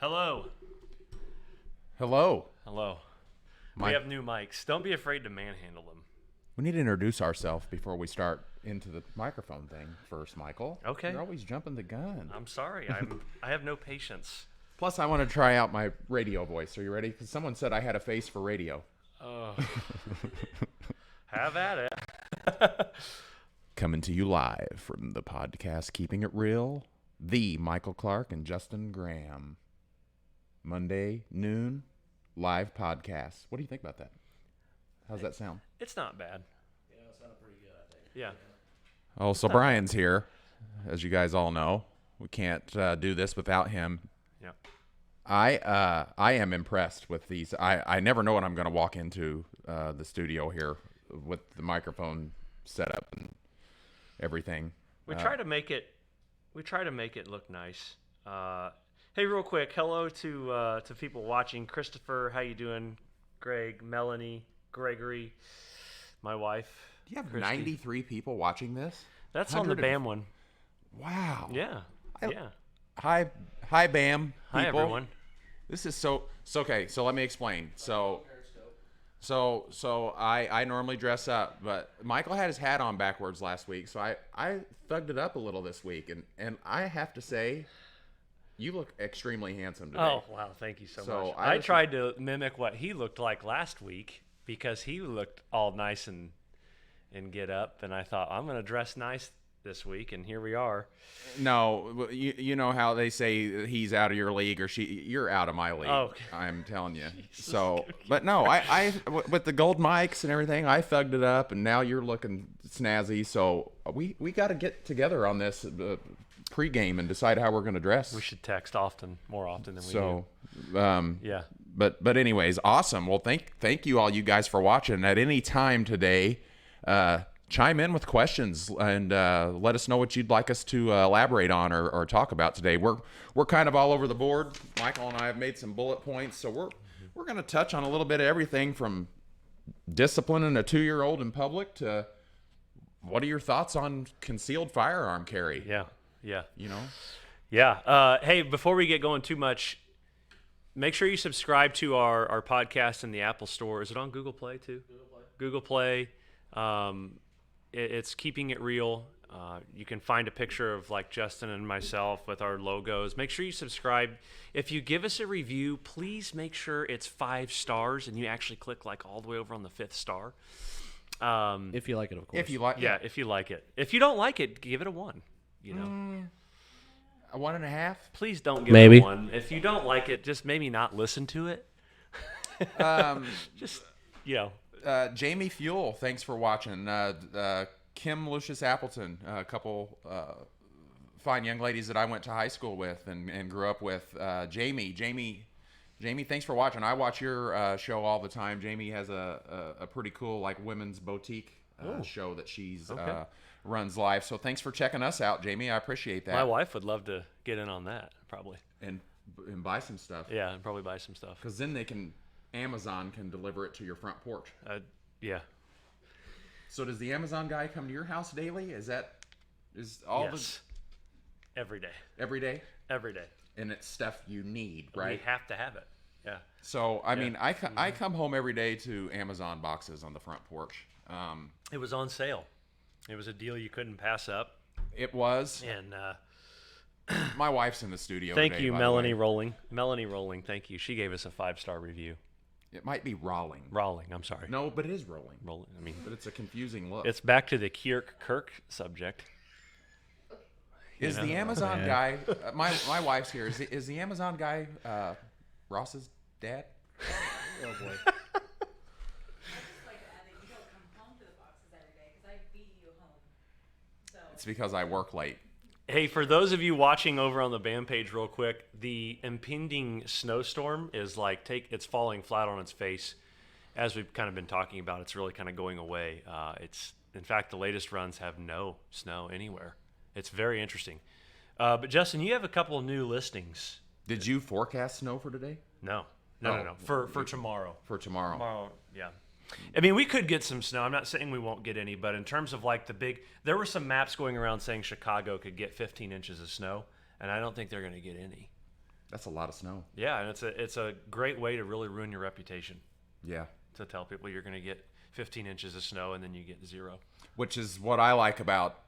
Hello. Hello. Hello. Mike. We have new mics. Don't be afraid to manhandle them. We need to introduce ourselves before we start into the microphone thing first, Michael. Okay. You're always jumping the gun. I'm sorry. I have no patience. Plus, I want to try out my radio voice. Are you ready? Because someone said I had a face for radio. Have at it. Coming to you live from the podcast Keeping It Real, the Michael Clark and Justin Graham. Monday, noon, live podcast. What do you think about that? How's that sound? It's not bad. Yeah, it sounded pretty good, I think. Yeah. Oh, so Brian's here, as you guys all know. We can't do this without him. Yeah. I am impressed with these. I never know what I'm going to walk into the studio here with the microphone setup and everything. We try to make it look nice. Hey, real quick, hello to people watching. Christopher, how you doing? Greg, Melanie, Gregory, my wife. Do you have Christy. 93 people watching this? That's on the 100 BAM one. Wow. Yeah. I- Yeah. Hi, BAM. Hi, people. everyone. This is so okay. So let me explain. So I normally dress up, but Michael had his hat on backwards last week, so I thugged it up a little this week, and I have to say, you look extremely handsome today. Oh, wow. Thank you so much. I tried to mimic what he looked like last week because he looked all nice and get up, and I thought, I'm going to dress nice this week, and here we are. No, you know how they say he's out of your league or you're out of my league. Oh. I'm telling you. So, but no, I with the gold mics and everything, I thugged it up, and now you're looking snazzy. So we got to get together on this pregame and decide how we're going to dress. We should text more often than we So, yeah. But anyways, awesome. Well, thank you all you guys for watching. At any time today, chime in with questions and let us know what you'd like us to elaborate on or talk about today. We're kind of all over the board. Michael and I have made some bullet points, so we're going to touch on a little bit of everything from disciplining a 2-year-old in public to what are your thoughts on concealed firearm carry? Yeah. Yeah. You know? Yeah. Hey, before we get going too much, make sure you subscribe to our podcast in the Apple Store. Is it on Google Play too? Google Play. It's Keeping It Real. You can find a picture of like Justin and myself with our logos. Make sure you subscribe. If you give us a review, please make sure it's 5 stars and you actually click like all the way over on the 5th star. If you like it, of course. If you like, Yeah, if you like it. If you don't like it, give it a 1. You know, a 1.5. please don't give Maybe. it a 1. If you don't like it, just maybe not listen to it. Just Jamie Fuel, thanks for watching. Kim Lucius Appleton, a couple fine young ladies that I went to high school with and grew up with. Jamie, thanks for watching. I watch your show all the time. Jamie has a pretty cool like women's boutique show that she's runs live. So thanks for checking us out, Jamie. I appreciate that. my wife would love to get in on that, probably. and buy some stuff. Yeah, and probably buy some stuff. Because then Amazon can deliver it to your front porch. Yeah. So does the Amazon guy come to your house daily? Is all Yes. Every day. every day? Every day. And it's stuff you need, right? We have to have it. Yeah. So I mean, I come home every day to Amazon boxes on the front porch. It was on sale. It was a deal you couldn't pass up. It was. And My wife's in the studio. thank today, you, by the Melanie way. Rolling. Melanie Rolling, thank you. She gave us a 5-star review. It might be rolling. Rolling, I'm sorry. No, but it is rolling. Rolling. I mean, But it's a confusing look. it's back to the Kirk subject. Is the Amazon guy? My wife's here. Is the Amazon guy Ross's dad? Oh, boy. Like that you don't come home to the boxes every day because I beat you home. So It's because I work late. Hey, for those of you watching over on the BAM page real quick, the impending snowstorm is like it's falling flat on its face. As we've kind of been talking about, it's really kind of going away. In fact, the latest runs have no snow anywhere. It's very interesting. But Justin, you have a couple of new listings. Did you forecast snow for today? No. Oh. For tomorrow. For tomorrow. Tomorrow, yeah. I mean, we could get some snow. I'm not saying we won't get any, but in terms of like there were some maps going around saying Chicago could get 15 inches of snow, and I don't think they're going to get any. That's a lot of snow. Yeah, and it's a great way to really ruin your reputation, Yeah. to tell people you're going to get 15 inches of snow and then you get 0. Which is what I like about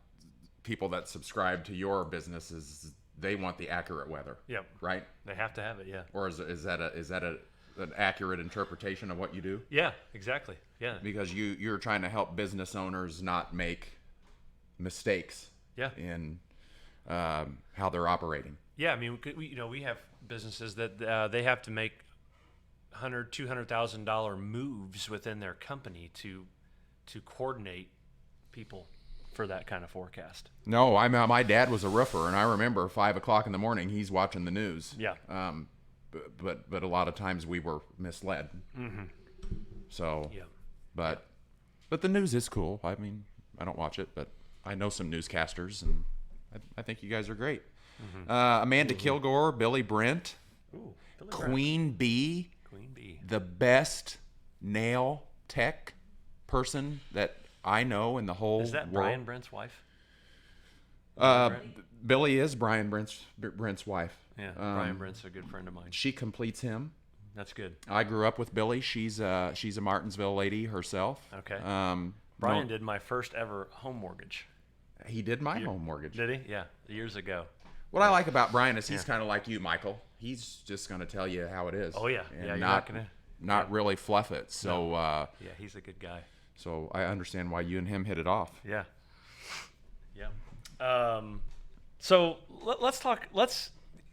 people that subscribe to your business is they want the accurate weather. Yep. Right? They have to have it, yeah. Or is that an accurate interpretation of what you do? Yeah, exactly. Yeah. Because you're trying to help business owners not make mistakes Yeah. in how they're operating. Yeah, I mean, we have businesses that they have to make $200,000 moves within their company to coordinate people for that kind of forecast. No, my dad was a roofer, and I remember 5 o'clock in the morning he's watching the news. Yeah. But a lot of times we were misled. Mm-hmm. So. Yeah. But the news is cool. I mean, I don't watch it, but I know some newscasters, and I think you guys are great. Mm-hmm. Amanda Kilgore, Billy Brent, Ooh, Billy Brent. Queen Bee, the best nail tech person that I know in the whole Is that world. Brian Brent's wife? Billy is Brian Brent's wife. Yeah, Brian Brent's a good friend of mine. She completes him. That's good. I grew up with Billy. She's a Martinsville lady herself. Okay. no- Brian did my first ever home mortgage. He did my home mortgage. Did he? Yeah, years ago. What I like about Brian is he's kind of like you, Michael. He's just going to tell you how it is. Oh, yeah. And Yeah, you're not not really fluff it. So Yeah, he's a good guy. so I understand why you and him hit it off. Yeah. Yeah. So let's talk.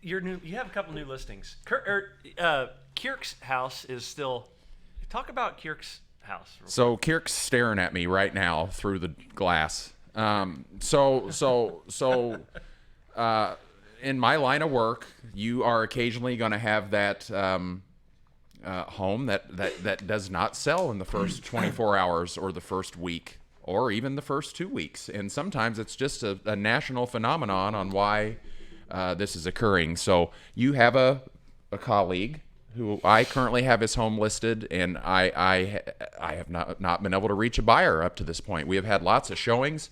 You have a couple new listings. Kirk's house is still. Talk about Kirk's house. So Kirk's staring at me right now through the glass. In my line of work, you are occasionally going to have that home that does not sell in the first 24 hours or the first week or even the first 2 weeks. And sometimes it's just a national phenomenon on why this is occurring. So you have a colleague who I currently have his home listed, and I have not been able to reach a buyer up to this point. We have had lots of showings.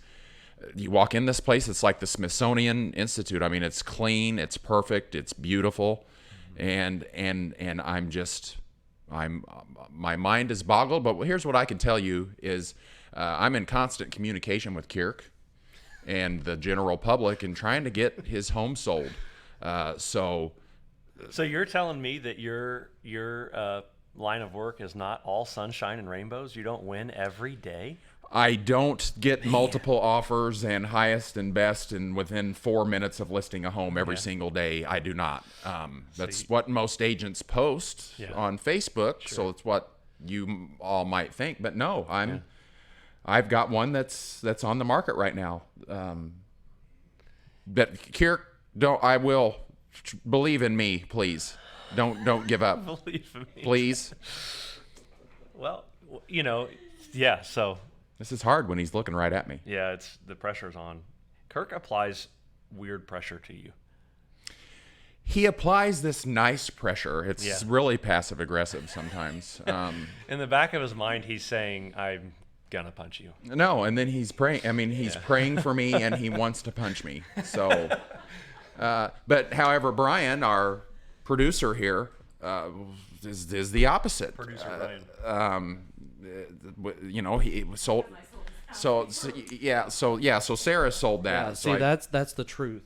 You walk in this place, it's like the Smithsonian Institute. I mean, it's clean, it's perfect, it's beautiful, and my mind is boggled. But here's what I can tell you is I'm in constant communication with Kirk and the general public and trying to get his home sold. So you're telling me that your line of work is not all sunshine and rainbows? You don't win every day? I don't get multiple offers and highest and best and within 4 minutes of listing a home every single day. I do not. That's what most agents post on Facebook. So it's what you all might think. But no, I've got one that's on the market right now. But Kirk, believe in me, please. Don't give up. Believe in me. Please. Well, yeah. So. This is hard when he's looking right at me. Yeah, the pressure's on. Kirk applies weird pressure to you. He applies this nice pressure. It's really passive aggressive sometimes. In the back of his mind, he's saying, "I'm gonna punch you." No, and then he's praying. I mean, he's praying for me, and he wants to punch me. So, but however, Brian, our producer here, is the opposite. Producer Brian. He was sold. So Sarah sold that. Yeah, so see, that's the truth.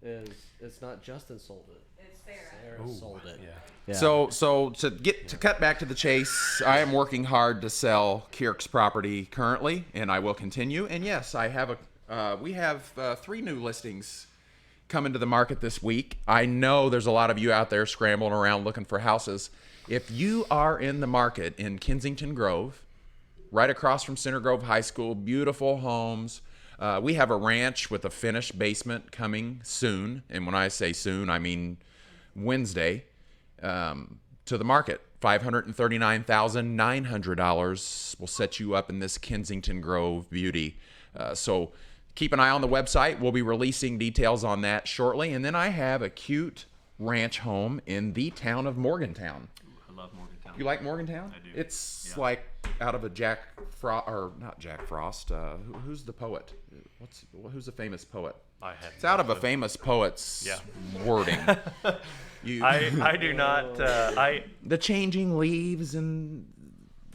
It's not Justin sold it. It's Sarah. Sarah sold it. Yeah. Yeah. So to cut back to the chase, I am working hard to sell Kirk's property currently, and I will continue. And yes, I have we have 3 new listings coming to the market this week. I know there's a lot of you out there scrambling around looking for houses. If you are in the market in Kensington Grove, right across from Center Grove High School, beautiful homes. We have a ranch with a finished basement coming soon. And when I say soon, I mean Wednesday, to the market. $539,900 will set you up in this Kensington Grove beauty. So keep an eye on the website. We'll be releasing details on that shortly. And then I have a cute ranch home in the town of Morgantown. I love Morgantown. You like Morgantown? I do. It's like out of a Jack Frost, or not Jack Frost. Who's the poet? Who's the famous poet? I have. It's out of a famous poet's Yeah. wording. You, I do not. the changing leaves and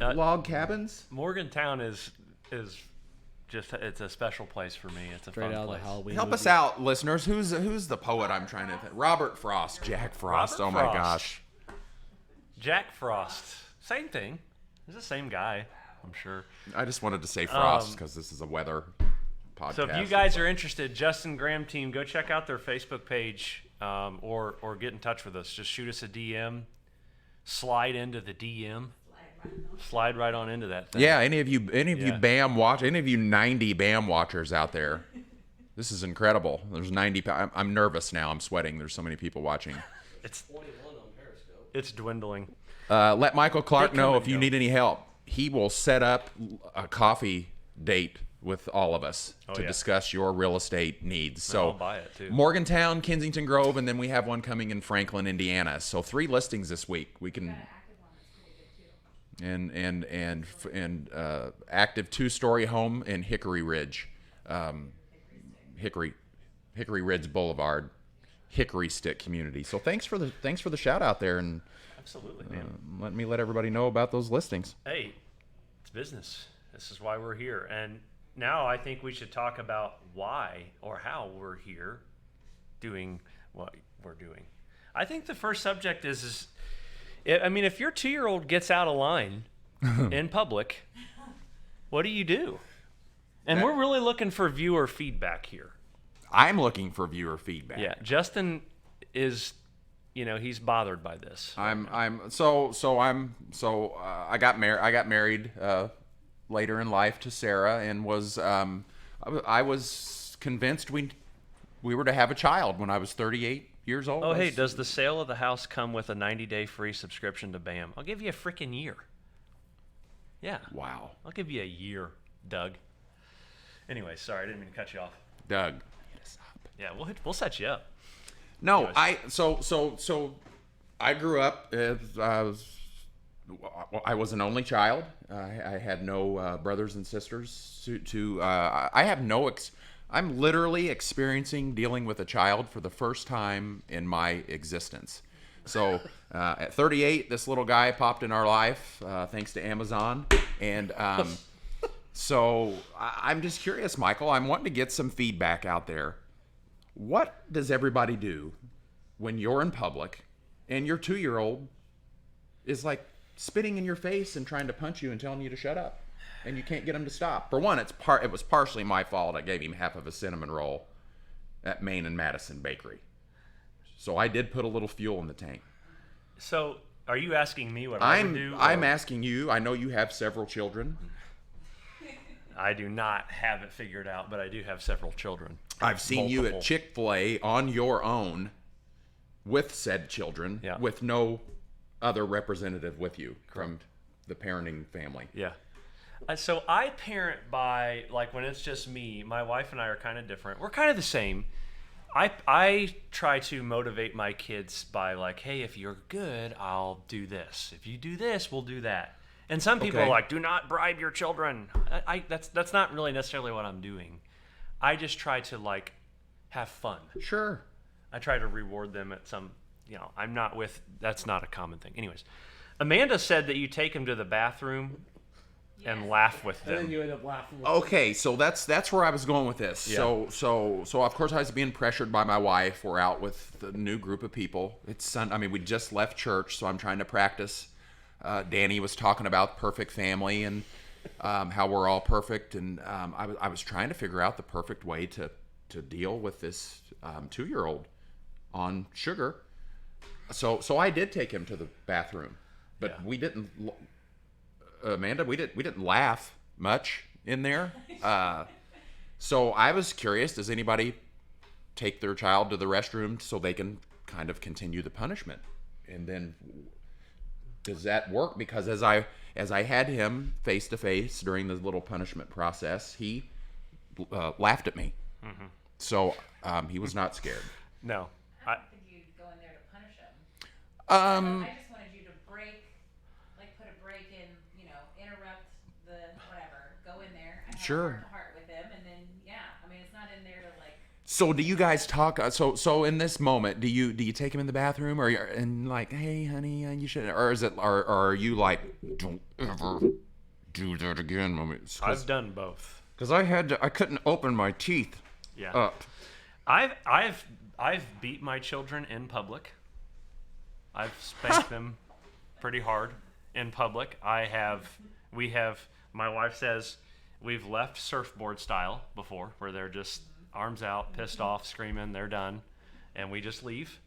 log cabins. Morgantown is just it's a special place for me. It's a Straight fun out of the place. Halloween. Help us movie. out, listeners. Who's the poet I'm trying to think? Robert Frost, Jack Frost. Robert Oh my Frost. gosh. Jack Frost, same thing. It's the same guy, I'm sure. I just wanted to say Frost because this is a weather podcast. So if you guys are interested, Justin Graham team, go check out their Facebook page, or get in touch with us. Just shoot us a DM, slide into the DM, slide right on into that thing. Yeah, any of you Yeah. BAM watch, any of you 90 BAM watchers out there, this is incredible. There's 90. I'm nervous now. I'm sweating. There's so many people watching. It's 21 on Periscope. it's dwindling. Let Michael Clark They come know and if you go. need any help. He will set up a coffee date with all of us to yeah. discuss your real estate needs. So I'll buy it, too. Morgantown, Kensington Grove, and then we have one coming in Franklin, Indiana. So 3 listings this week. We can Active one that's pretty good too. and active 2-story home in Hickory Ridge, Hickory Ridge Boulevard, Hickory Stick community. So thanks for the shout out there, and Absolutely, man. let everybody know about those listings. Hey, it's business. This is why we're here. And now I think we should talk about why or how we're here doing what we're doing. I think the first subject is I mean, if your 2-year-old gets out of line in public, what do you do? And we're really looking for viewer feedback here. I'm looking for viewer feedback. Yeah, Justin is, he's bothered by this. I got married later in life to Sarah, and I was convinced we were to have a child when I was 38 years old. Oh, hey, does the sale of the house come with a 90-day free subscription to BAM? I'll give you a freaking year. Yeah. Wow, I'll give you a year, Doug. Anyway, sorry, I didn't mean to cut you off. Doug. Yeah, we'll set you up. No, Anyways. I grew up as I was an only child. I had no brothers and sisters. I have no. I'm literally experiencing dealing with a child for the first time in my existence. So at 38, this little guy popped in our life thanks to Amazon, and so I'm just curious, Michael. I'm wanting to get some feedback out there. What does everybody do when you're in public and your 2-year-old is like spitting in your face and trying to punch you and telling you to shut up, and you can't get him to stop? For one, it was partially my fault. I gave him half of a cinnamon roll at Main and Madison Bakery, so I did put a little fuel in the tank. So, are you asking me what I would do? I'm or- asking you. I know you have several children. I do not have it figured out, but I do have several children. I've seen you Multiple. at Chick-fil-A on your own with said children, Yeah. with no other representative with you from the parenting family. Yeah. So I parent by, like, when it's just me, my wife and I are kind of different. We're kind of the same. I try to motivate my kids by, like, hey, if you're good, I'll do this. If you do this, we'll do that. And some people Okay. are like, do not bribe your children. That's not really necessarily what I'm doing. I just try to, like, have fun. Sure. I try to reward them at some, that's not a common thing. Anyways, Amanda said that you take them to the bathroom and laugh with And then them. you end up laughing. With Okay, so that's where I was going with this. Yeah. So of course I was being pressured by my wife. We're out with the new group of people. We just left church, so I'm trying to practice. Danny was talking about perfect family and how we're all perfect, and I was trying to figure out the perfect way to deal with this 2-year-old on sugar. So I did take him to the bathroom, but Yeah. we didn't. Amanda, we didn't laugh much in there. So I was curious, does anybody take their child to the restroom so they can kind of continue the punishment? And then does that work? Because as I had him face to face during the little punishment process, he laughed at me. Mm-hmm. So he was not scared. No. I don't think you'd go in there to punish him. I just wanted you to put a break in, interrupt the whatever, go in there and have Sure. a heart to heart with him, and then, it's not in there to, So do you guys talk? So in this moment, do you take him in the bathroom, or you're and like, hey, honey, you should, or is it, or are you like, don't ever do that again, mommy? I've done both. Because I couldn't open my teeth Yeah. up. I've beat my children in public. I've spanked them pretty hard in public. We have. My wife says we've left surfboard style before, where they're just arms out, pissed off, screaming, they're done, and we just leave.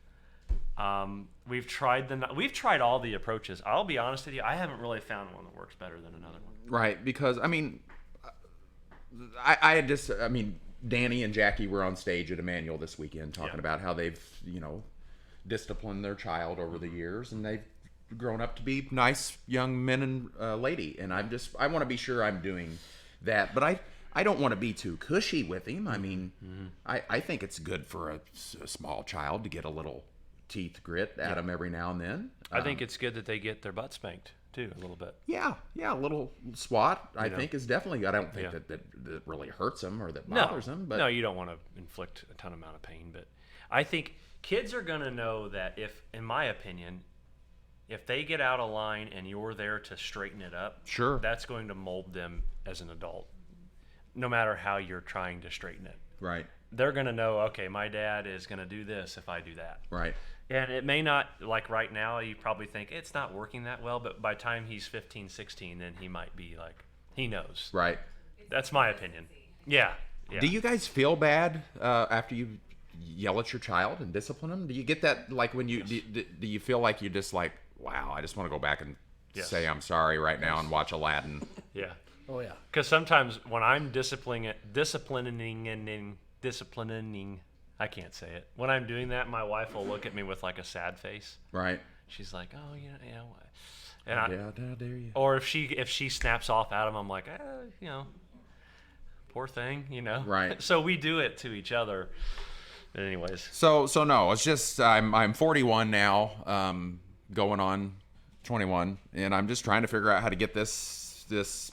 We've tried all the approaches. I'll be honest with you, I haven't really found one that works better than another one. Right, because I mean, Danny and Jackie were on stage at Emmanuel this weekend talking about how they've, disciplined their child over the years, and they've grown up to be nice young men and lady. And I want to be sure I'm doing that, but I don't want to be too cushy with him. I mean, I think it's good for a small child to get a little teeth grit at him every now and then. I think it's good that they get their butt spanked too, a little bit. Yeah, a little swat, I think, is definitely. I don't think that really hurts them or that bothers them. But no, you don't want to inflict a ton amount of pain. But I think kids are going to know that if, in my opinion, if they get out of line and you're there to straighten it up, sure, that's going to mold them as an adult, no matter how you're trying to straighten it. Right. They're going to know, okay, my dad is going to do this if I do that. Right. And it may not, like right now, you probably think it's not working that well, but by the time he's 15, 16, then he might be like, he knows. Right. That's my opinion. Yeah. Do you guys feel bad after you yell at your child and discipline them? Do you get that, like, when you, do you feel like you're just like, wow, I just want to go back and say I'm sorry right now and watch Aladdin? Yeah. Oh yeah. Because sometimes when I'm disciplining, I can't say it. When I'm doing that, my wife will look at me with like a sad face. Right. She's like, "Oh, and how dare you?" Or if she snaps off at him, I'm like, poor thing, Right. So we do it to each other. But anyways. So no, it's just I'm 41 now, going on 21, and I'm just trying to figure out how to get this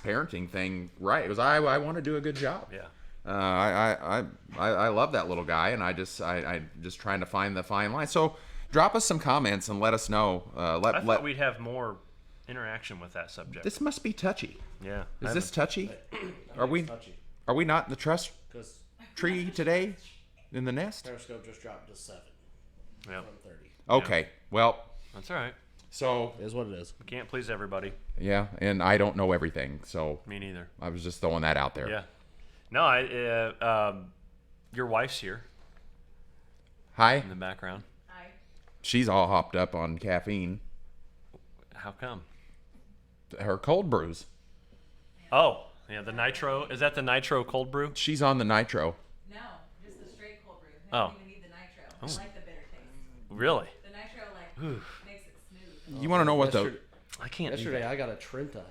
parenting thing right, because I want to do a good job. Yeah. I love that little guy, and I just trying to find the fine line. So drop us some comments and let us know. I thought we'd have more interaction with that subject. This must be touchy. Yeah. Is this touchy? Are we not in the trust Because tree today in the nest? Periscope just dropped to 7 Yep. from 30. Okay. Well, That's all right. so It is what it is. We can't please everybody. yeah, and I don't know everything, so Me neither. I was just throwing that out there. Yeah. No, your wife's here Hi. in the background. She's all hopped up on caffeine. How come? Her cold brews. Oh, yeah, the nitro. Is that the nitro cold brew? She's on the nitro. No, just the straight cold brew. You Oh. don't even need the nitro. I like the bitter taste. Really? The nitro makes it smooth. You want to know what Yesterday, I can't do yesterday that. I got a Trenta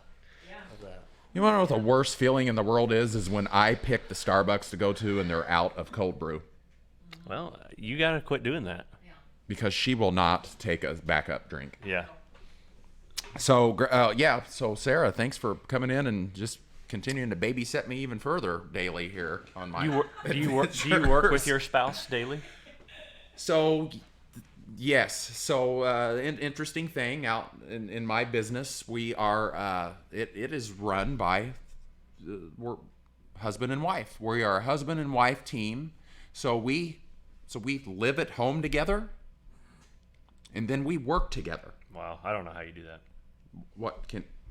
Yeah. of that. You want to know what the worst feeling in the world is when I pick the Starbucks to go to and they're out of cold brew, Well, you got to quit doing that. because she will not take a backup drink. Yeah. So so Sarah, thanks for coming in and just continuing to babysit me even further daily here on my. Do you work with your spouse daily? So, yes. So, interesting thing out in my business, we are. It is run by we're husband and wife. We are a husband and wife team. So we live at home together, and then we work together. Wow, I don't know how you do that.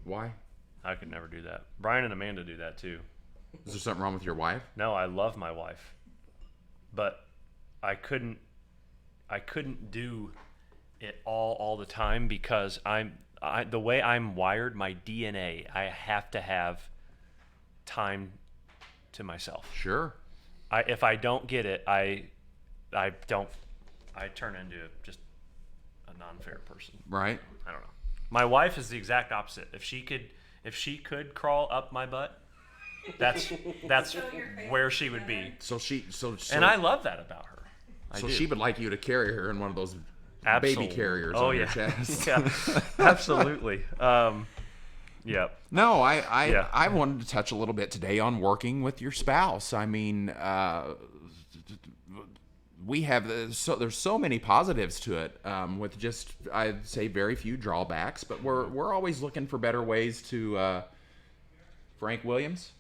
Why? I could never do that. Brian and Amanda do that too. Is there something wrong with your wife? No, I love my wife, but I couldn't do it all the time because the way I'm wired, my DNA, I have to have time to myself. Sure. If I don't get it, I turn into just a non-fair person. Right. I don't know. My wife is the exact opposite. If she could crawl up my butt, that's where she would be. So And I love that about her. I So do. she would like you to carry her in one of those baby Absolutely. carriers Oh, on yeah. your chest. Yeah, absolutely. Yep. No, Yeah. I wanted to touch a little bit today on working with your spouse. I mean, we have there's so many positives to it, with just, I'd say, very few drawbacks. But we're always looking for better ways to. Frank Williams,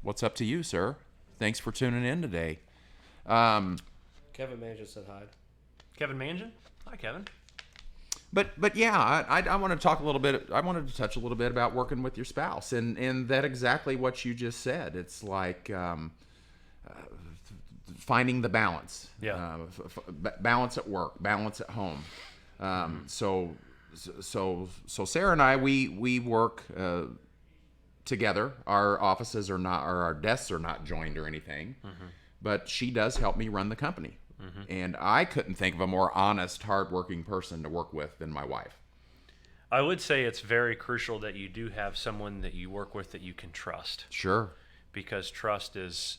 what's up to you, sir? Thanks for tuning in today. Kevin Mangin said hi. Kevin Mangin? Hi, Kevin. But yeah, I want to talk a little bit. I wanted to touch a little bit about working with your spouse, and that exactly what you just said. It's like finding the balance. Yeah. Balance at work, balance at home. So Sarah and I, we work together. Our offices are not, or our desks are not joined or anything. But she does help me run the company. And I couldn't think of a more honest, hardworking person to work with than my wife. I would say it's very crucial that you do have someone that you work with that you can trust, Sure. because trust is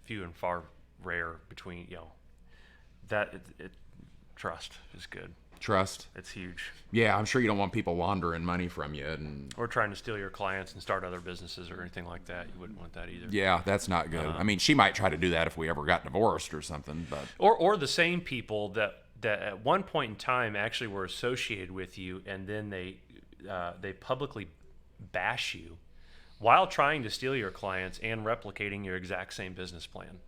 few and far rare between, trust is good. Trust. It's huge. Yeah, I'm sure you don't want people laundering money from you. And Or trying to steal your clients and start other businesses or anything like that. You wouldn't want that either. yeah, that's not good. I mean, she might try to do that if we ever got divorced or something, but Or the same people that at one point in time actually were associated with you, and then they publicly bash you while trying to steal your clients and replicating your exact same business plan.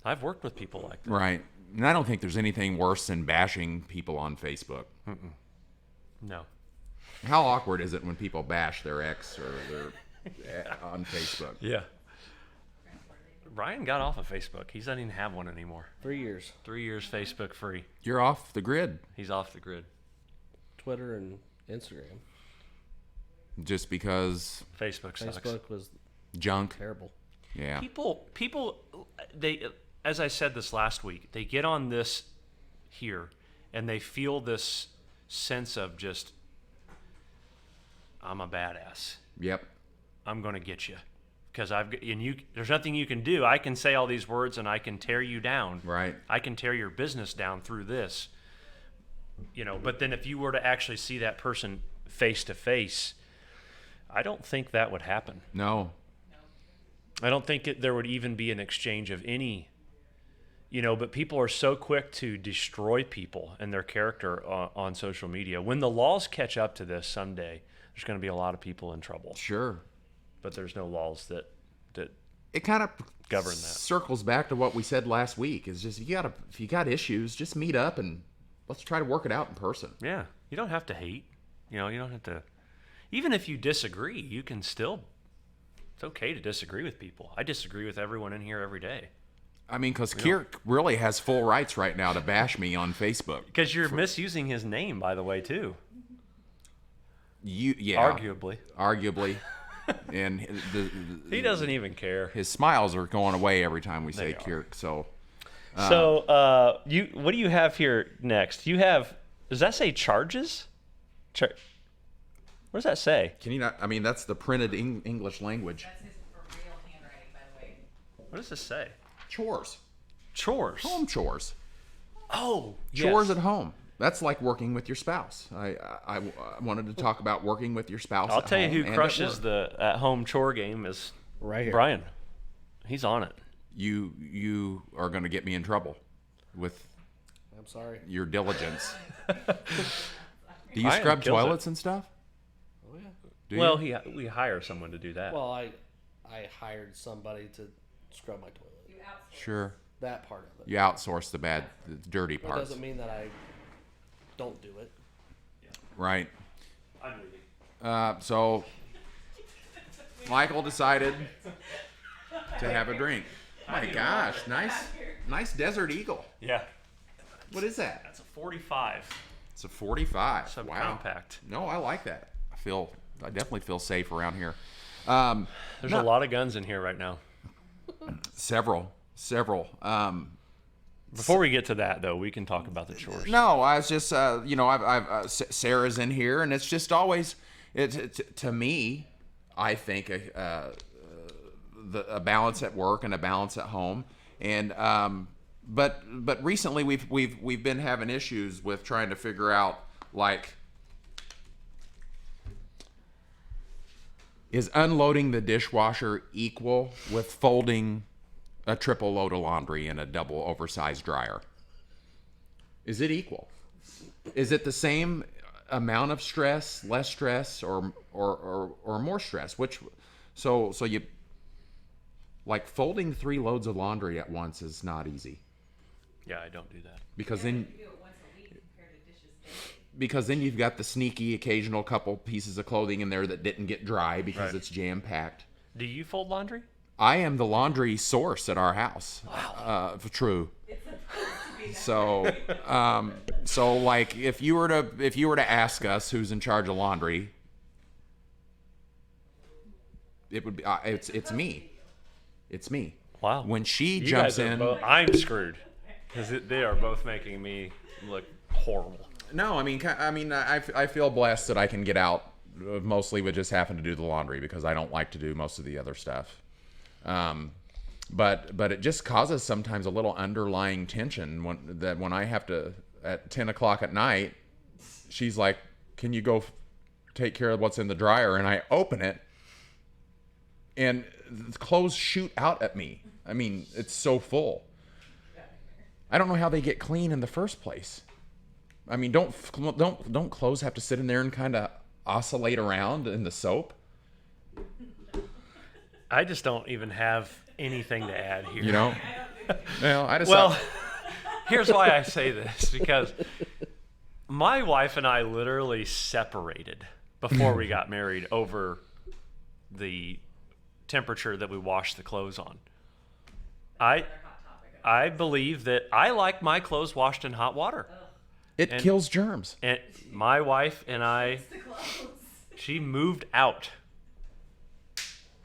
I've worked with people like that. right. And I don't think there's anything worse than bashing people on Facebook. No. How awkward is it when people bash their ex or their on Facebook? Yeah. Ryan got off of Facebook. He doesn't even have one anymore. 3 years. 3 years Facebook free. You're off the grid He's off the grid. Twitter and Instagram. just because Facebook sucks. Facebook was junk. terrible. Yeah. People, they, as I said this last week, they get on this here, and they feel this sense of just, I'm a badass. Yep. I'm gonna get you, because there's nothing you can do. I can say all these words, and I can tear you down. Right. I can tear your business down through this. But then if you were to actually see that person face to face, I don't think that would happen. No. I don't think there would even be an exchange of any, but people are so quick to destroy people and their character on social media. When the laws catch up to this someday, there's going to be a lot of people in trouble. Sure. But there's no laws that It kind of govern that. circles back to what we said last week. Is just if you got issues, just meet up and let's try to work it out in person. Yeah, you don't have to hate. You don't have to. Even if you disagree, you can still. It's okay to disagree with people. I disagree with everyone in here every day. I mean, because Kirk really has full rights right now to bash me on Facebook. Because you're misusing his name, by the way, too. Yeah. Arguably. And He doesn't even care. his smiles are going away every time we say They are. Kirk. So What do you have here next? You have, does that say charges? What does that say? can you not? I mean, that's the printed English language. That's his real handwriting, by the way. What does this say? Chores, Chores. home chores, Oh, chores yes. at home. That's like working with your spouse. I wanted to talk about working with your spouse. I'll at tell you home who and at crushes work. the at-home chore game is Right here. Brian. He's on it. You are going to get me in trouble with I'm sorry. your diligence. Do you Brian scrub kills it. toilets and stuff? Oh yeah. Do Well, you? we hire someone to do that. Well, I hired somebody to scrub my toilet. You outsource. Sure. That part of it. You outsource the dirty It parts, doesn't mean that I don't do it. right? I'm leaving. So Michael decided to have a drink. My gosh, nice Desert Eagle. Yeah, What is that? that's a 45 It's a 45. Wow. subcompact. No, I like that. I definitely feel safe around here. There's a lot of guns in here right now. Several. Before we get to that, though, we can talk about the chores. No, I was just, Sarah's in here, and it's just always, to me, I think a balance at work and a balance at home, and but recently we've been having issues with trying to figure out, like, is unloading the dishwasher equal with folding a triple load of laundry in a double oversized dryer? Is it equal? Is it the same amount of stress, less stress, or more stress? So you, like, folding 3 loads of laundry at once is not easy, Yeah, I don't do that. because You then do it once a week compared to dishes daily. because then you've got the sneaky occasional couple pieces of clothing in there that didn't get dry because Right. it's jam packed. Do you fold laundry? I am the laundry source at our house. Wow. True. So, so like, if you were to ask us who's in charge of laundry, it would be it's me. It's me. Wow. When she You jumps guys are in, both, I'm screwed because they are both making me look horrible. no, I feel blessed that I can get out mostly with just having to do the laundry because I don't like to do most of the other stuff. But it just causes sometimes a little underlying tension when I have to, at 10 o'clock at night, she's like, can you go take care of what's in the dryer? And I open it and the clothes shoot out at me. I mean, it's so full. I don't know how they get clean in the first place. I mean, don't clothes have to sit in there and kind of oscillate around in the soap? I just don't even have anything to add here. You know? Well, I just Well, here's why I say this, because my wife and I literally separated before we got married over the temperature that we wash the clothes on. I believe that I like my clothes washed in hot water. it kills germs. And my wife and I, she moved out.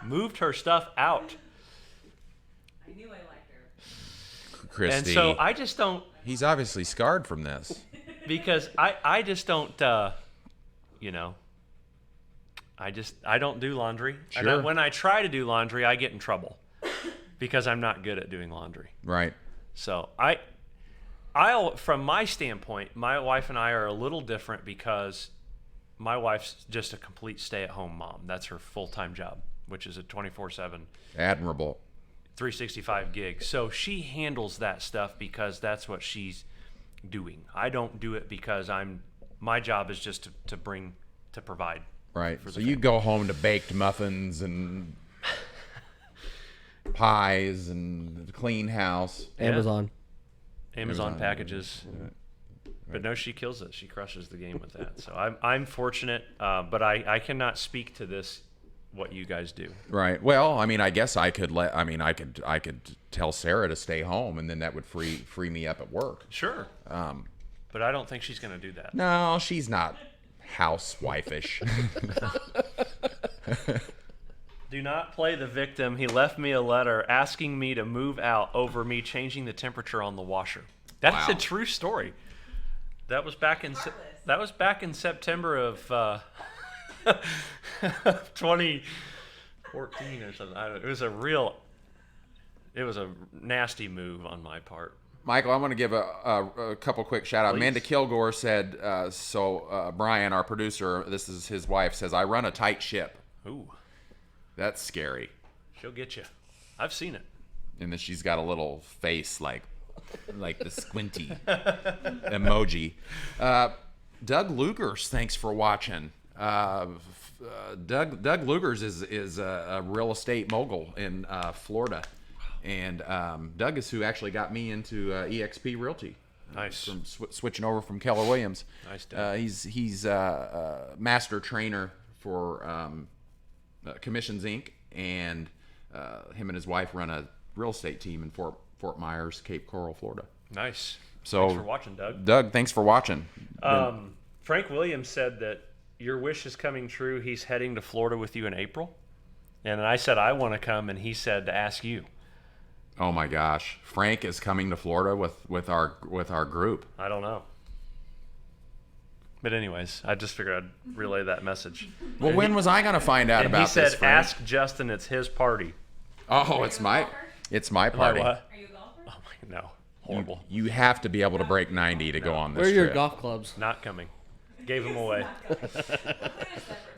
Moved her stuff out. I knew I liked her. Christy, And so I just don't, he's obviously scarred from this. because I just don't, you know, I don't do laundry. And Sure. when I try to do laundry, I get in trouble because I'm not good at doing laundry. Right. So from my standpoint, my wife and I are a little different because my wife's just a complete stay-at-home mom. That's her full-time job, which is a 24/7, Admirable. 365 gig. So she handles that stuff because that's what she's doing. I don't do it because my job is just to provide. Right. For So the you go home to baked muffins and pies and clean house. Amazon. Amazon packages. But no, she kills it. She crushes the game with that. So I'm fortunate, but I cannot speak to this, what you guys do. Right. Well, I mean, I guess I could I could tell Sarah to stay home, and then that would free me up at work. Sure. But I don't think she's going to do that. No, she's not housewife-ish. Do not play the victim. He left me a letter asking me to move out over me changing the temperature on the washer. That is Wow. a true story. That was back in September of 2014 or something. It was a nasty move on my part. Michael, I want to give a couple quick shout out. Please. Amanda Kilgore said, Brian, our producer, this is his wife, says, I run a tight ship. Ooh, That's scary. she'll get you. I've seen it. And then she's got a little face like the squinty emoji. Doug Lugers, thanks for watching. Doug Lugers is a real estate mogul in Florida. And Doug is who actually got me into EXP Realty. Nice. From switching over from Keller Williams. Nice, Doug. He's a master trainer for Commissions Inc. And him and his wife run a real estate team in Fort Myers, Cape Coral, Florida. Nice. So, Thanks for watching, Doug. Doug, thanks for watching. Frank Williams said that your wish is coming true. He's heading to Florida with you in April. And I said, I want to come. And he said to ask you. Oh my gosh, Frank is coming to Florida with our group. I don't know. But anyways, I just figured I'd relay that message. Well, when was I gonna find out And about he said, this, Frank? ask Justin. It's his party. Oh, it's my party. What? Are you a golfer? Oh my, no. Horrible. You have to be able to break 90 to go on this Where are your trip. golf clubs? Not coming. Gave them away. We'll put a separate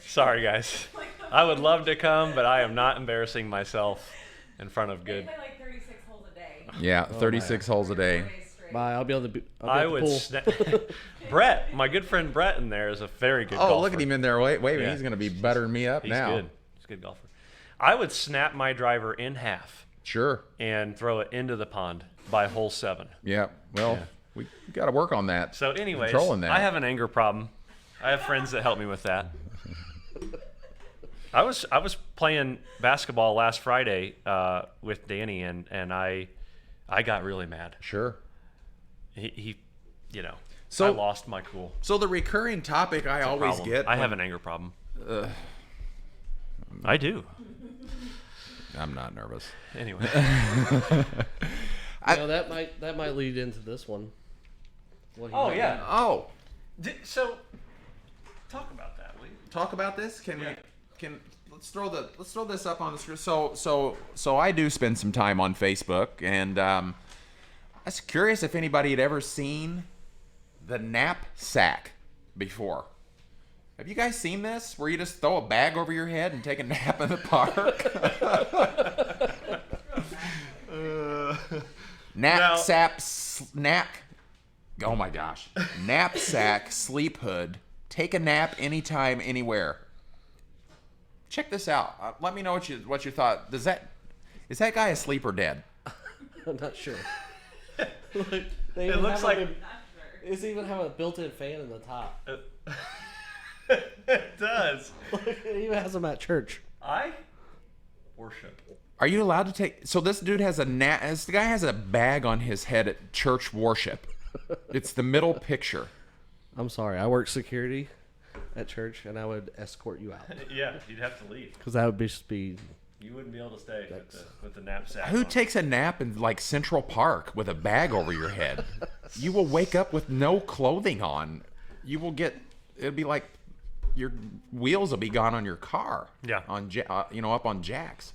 Sorry, guys. I would love to come, but I am not embarrassing myself in front of They good. play like 36 holes a day. Yeah, 36 holes a day. 4 days straight. Bye. I'll be on the. I I'll be would. at the pool. Brett, my good friend Brett in there is a very good golfer. Oh, look at him in there. Wait, Yeah. he's going to be buttering me up He's now. good. He's a good golfer. I would snap my driver in half Sure. and throw it into the pond by hole 7. Yeah. Well, Yeah. we got to work on that. So, anyways, Controlling that. I have an anger problem. I have friends that help me with that. I was playing basketball last Friday with Danny, and I got really mad. Sure. He I So- lost my cool. So the recurring topic I always Problem. get. I have an anger problem. I do. I'm not nervous. Anyway, That might lead into this one. What he Oh, might yeah. do. Oh, so talk about that, will you? talk about this. Can Yeah. let's throw this up on the screen. So I do spend some time on Facebook, and I was curious if anybody had ever seen the knapsack before. Have you guys seen this? Where you just throw a bag over your head and take a nap in the park? Oh my gosh. Knapsack, sleep hood, take a nap anytime, anywhere. Check this out. Let me know what you thought. Is that guy asleep or dead? I'm not sure. It looks like It's even have a built-in fan in the top. it does. It even has them at church. I worship. Are you allowed to take? So this dude has this guy has a bag on his head at church worship. It's the middle picture. I'm sorry. I work security at church, and I would escort you out Yeah, you'd have to leave. because that would just be. You wouldn't be able to stay with the knapsack. Who on. takes a nap in like Central Park with a bag over your head? You will wake up with no clothing on. You will get. It'll be like your wheels will be gone on your car. Yeah. Up on jacks.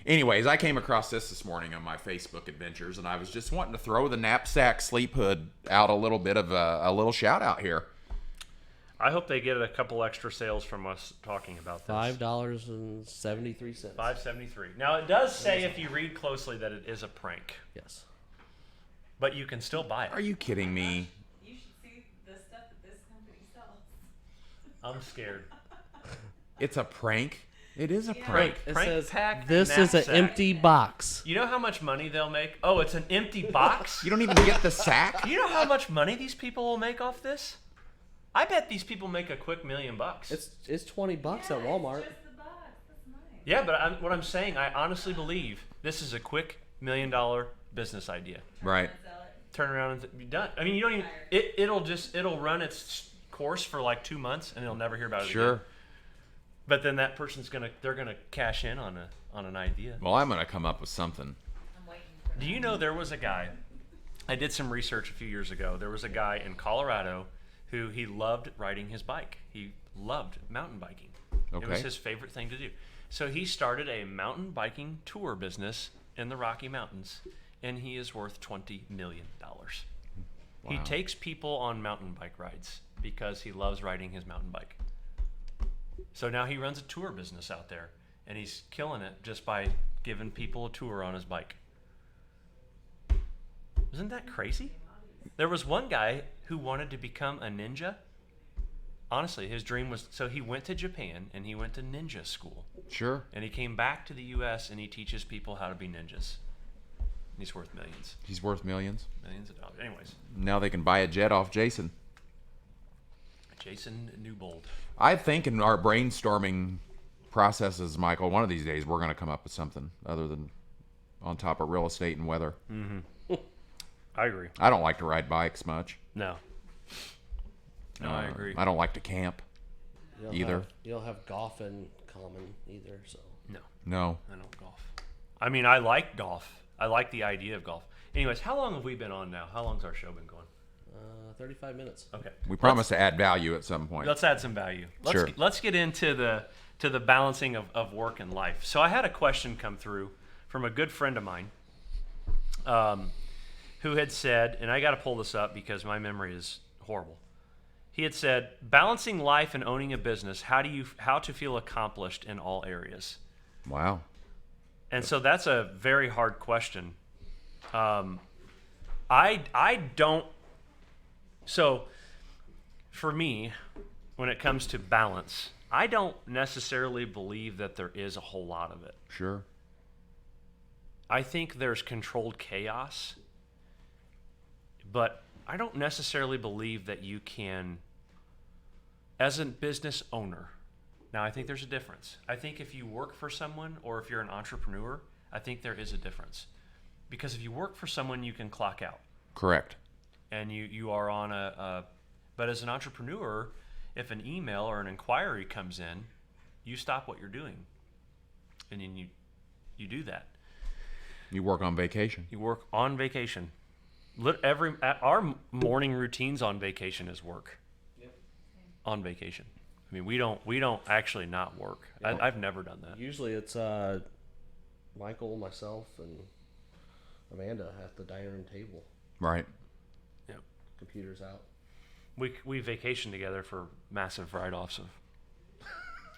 Anyways, I came across this morning on my Facebook adventures, and I was just wanting to throw the knapsack sleep hood out a little bit of a little shout out here. I hope they get a couple extra sales from us talking about this. $5.73. $5.73. Now it does say, if you read closely, that it is a prank, Yes. but you can still buy Are it. you kidding me? You should see the stuff that this company sells. I'm scared. It's a prank. It is a Yeah. prank. It Prank says pack this is an knapsack. empty box. You know how much money they'll make? Oh, it's an empty box. You don't even get the sack. You know how much money these people will make off this? I bet these people make a quick $1 million. It's $20 at Walmart. It's just the box. That's nice. Yeah, but what I'm saying, I honestly believe this is a quick $1 million business idea. Right. Sell it. Turn around and be done. I mean, you don't even. It'll run its course for like 2 months, and you'll never hear about it Sure. again. But then that person's they're gonna cash in on an idea. Well, I'm gonna come up with something. I'm waiting for Do you know there was a guy? I did some research a few years ago. There was a guy in Colorado who he loved riding his bike. He loved mountain biking. It was Okay. his favorite thing to do. So he started a mountain biking tour business in the Rocky Mountains, and he is worth $20 million. He Wow. takes people on mountain bike rides because he loves riding his mountain bike. So now he runs a tour business out there, and he's killing it just by giving people a tour on his bike. Isn't that crazy? There was one guy who wanted to become a ninja. Honestly, his dream was, so he went to Japan and he went to ninja school. Sure. And he came back to the U.S. and he teaches people how to be ninjas. And he's worth millions. He's worth millions. Millions of dollars. Anyways, Now they can buy a jet off Jason. Jason Newbold. I think in our brainstorming processes, Michael, one of these days we're going to come up with something other than on top of real estate and weather. I agree. I don't like to ride bikes much. No. No, I agree. I don't like to camp. Either. You don't have golf in common either, so. No, No. I don't golf. I mean, I like golf. I like the idea of golf. Anyways, how long have we been on now? How long's our show been going? 35 minutes. Okay. We promise to add value at some point. Let's add some value. Sure. Let's get into the balancing of work and life. So I had a question come through from a good friend of mine, who had said, and I got to pull this up because my memory is horrible. He had said, balancing life and owning a business, how to feel accomplished in all areas? Wow. And so that's a very hard question. I don't. So for me, when it comes to balance, I don't necessarily believe that there is a whole lot of it. Sure. I think there's controlled chaos, but I don't necessarily believe that you can, as a business owner. Now, I think there's a difference. I think if you work for someone or if you're an entrepreneur, I think there is a difference. Because if you work for someone, you can clock out. Correct. And you are on but as an entrepreneur, if an email or an inquiry comes in, you stop what you're doing. And then you do that. You work on vacation. You work on vacation. Our morning routines on vacation is work. Yep. On vacation. I mean, we don't actually not work. I've never done that. Usually it's Michael, myself, and Amanda at the dining room table. Right. Yep. Computers out. We vacation together for massive write-offs of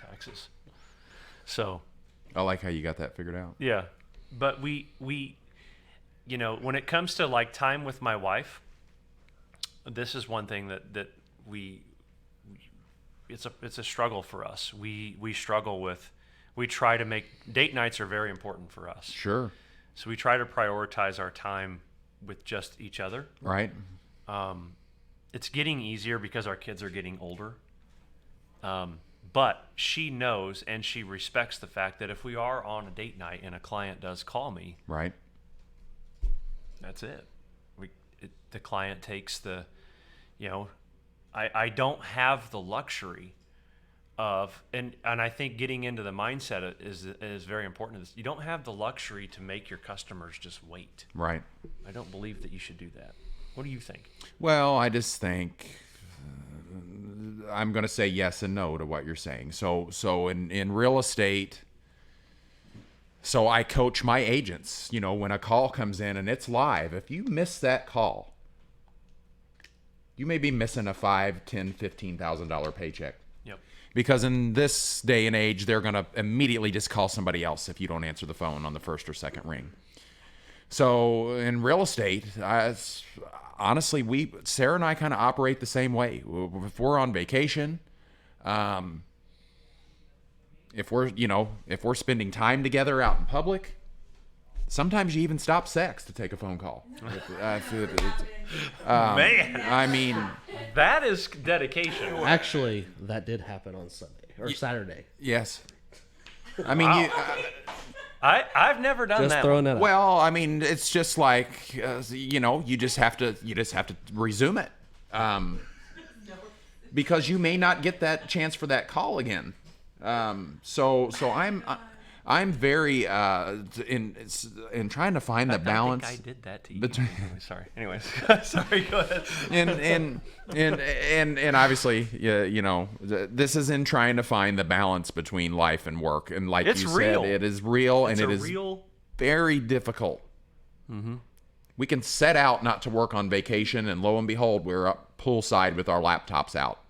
taxes. So. I like how you got that figured out. Yeah, but we when it comes to like time with my wife, this is one thing that it's a struggle for us. We struggle with. We try to make date nights are very important for us. Sure. So we try to prioritize our time with just each other. Right. It's getting easier because our kids are getting older. But she knows and she respects the fact that if we are on a date night and a client does call me, right, that's it. The client takes the, I don't have the luxury of, and I think getting into the mindset is very important. You don't have the luxury to make your customers just wait. Right. I don't believe that you should do that. What do you think? Well, I just think I'm going to say yes and no to what you're saying. So in real estate, so I coach my agents, when a call comes in and it's live, if you miss that call, you may be missing a $5,000, $10,000, $15,000 paycheck. Yep. Because in this day and age, they're going to immediately just call somebody else if you don't answer the phone on the first or second ring. So in real estate, honestly, Sarah and I kind of operate the same way. If we're on vacation, if we're spending time together out in public, sometimes you even stop sex to take a phone call. Man, I mean, that is dedication. Actually, that did happen on Sunday or Saturday. Yes. I mean, Wow. I've never done Just that. throwing that out. well, I mean, it's just like you just have to resume it, because you may not get that chance for that call again. So I'm very in trying to find the balance. I think I did that to you. between- Sorry. Anyways, sorry. Go ahead. and obviously, this is in trying to find the balance between life and work. And like It's you real. said, it is real, It's and a it is real. very difficult. We can set out not to work on vacation, and lo and behold, we're up poolside with our laptops out,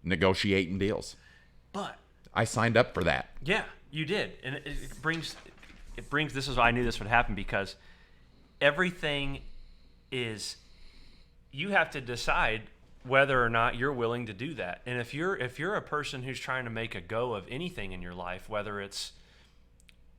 negotiating deals. But I signed up for that. yeah, you did, and it brings. This is why I knew this would happen, because everything is. You have to decide whether or not you're willing to do that. And if you're a person who's trying to make a go of anything in your life, whether it's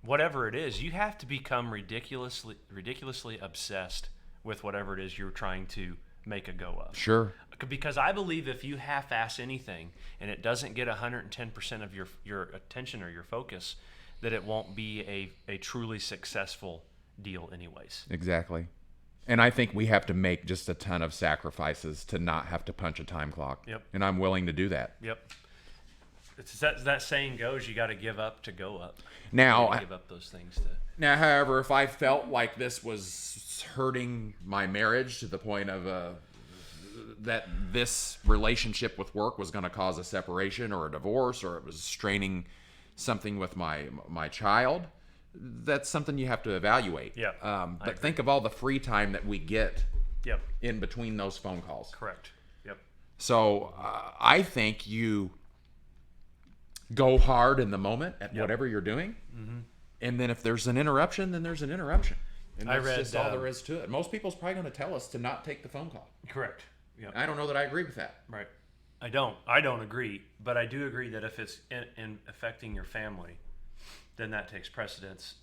whatever it is, you have to become ridiculously obsessed with whatever it is you're trying to make a go of. Sure. Because I believe if you half-ass anything and it doesn't get 110% of your attention or your focus, that it won't be a truly successful deal anyways. Exactly. And I think we have to make just a ton of sacrifices to not have to punch a time clock. Yep. And I'm willing to do that. Yep. It's that saying goes, you got to give up to go up. Now, You gotta give up those things to. Now, however, if I felt like this was hurting my marriage to the point of that this relationship with work was going to cause a separation or a divorce, or it was straining something with my child, that's something you have to evaluate. Yeah, But think of all the free time that we get Yep. in between those phone calls. Correct. Yep. So I think you go hard in the moment at whatever you're doing, and then if there's an interruption, then there's an interruption. And I that's read, just all there is to it. Most people's probably going to tell us to not take the phone call. Correct. Yep. I don't know that I agree with that. Right. I don't agree, but I do agree that if it's in affecting your family, then that takes precedence.